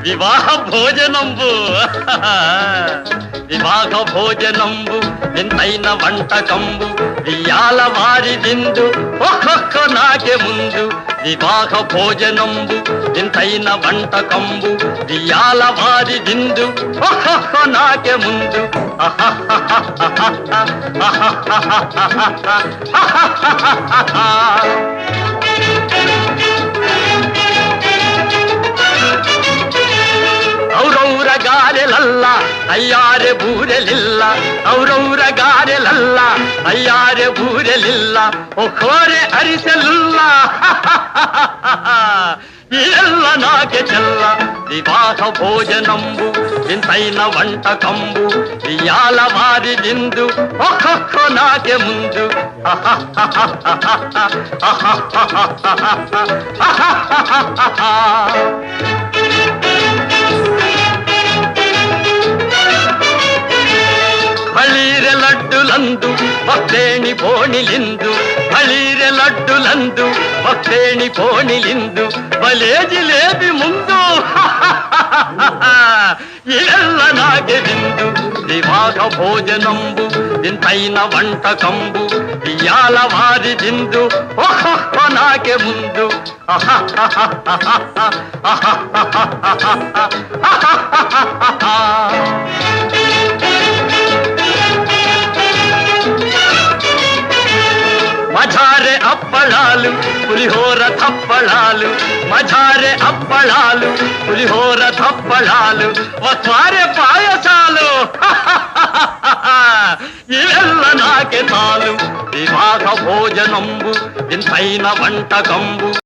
వివాహ భోజనంబు వివాహ భోజనంబు వింతైన వంటకంబు వియాల వారి విందు ఒక్కొక్క నాకే ముందు వివాహ భోజనంబు వింతైన వంటకంబు వియాల వారి విందు ఒక్కొక్క నాకే ముందు ಔರೌರ ಗಾರೆಲಲ್ಲ ಅಯ್ಯಾರೆ ಬೂರೆಲಿಲ್ಲ ಔರೌರ ಗಾರೆಲಲ್ಲ ಅಯ್ಯಾರೆ ಬೂರೆಲಿಲ್ಲ ಒಖೋರೆ ಅರಿಸಲಿಲ್ಲ ಎಲ್ಲ ನಾಕೆ ಚೆಲ್ಲ ವಿವಾಹ ಭೋಜನಂಬು ವಿಂತೈನ వంటకంబు వియాల వారి విందు ఒక్కొక్క నాకే ముందు ಬಳೀರೆ ಲಡ್ಡುಲಂದು ಭಕ್ತೇಣಿ ಬೋಣಿಲಿಂದು ಬಳೀರೆ ಲಡ್ಡುಲಂದು ಭಕ್ತೇಣಿ ಬೋಣಿಲಿಂದು ಬಲೇ ಜಿಲೇಬಿ ಮುಂದು ಎಲ್ಲ ನಾಗೆ ವಿಂದು ವಿವಾಹ ಭೋಜನಂಬು ವಿಂತೈನ వంటకంబు వియాల వారి విందు ఒక్కొక్క నాకే ముందు మజారే అప్పళాలు పులిహోర తప్పళాలు మజారే అప్పళాలు పులిహోర తప్పళాలు వసారే పాయసాలు ఇవెల్ల నాకే చాలు వివాహ భోజనంబు వింతైన వంటకంబు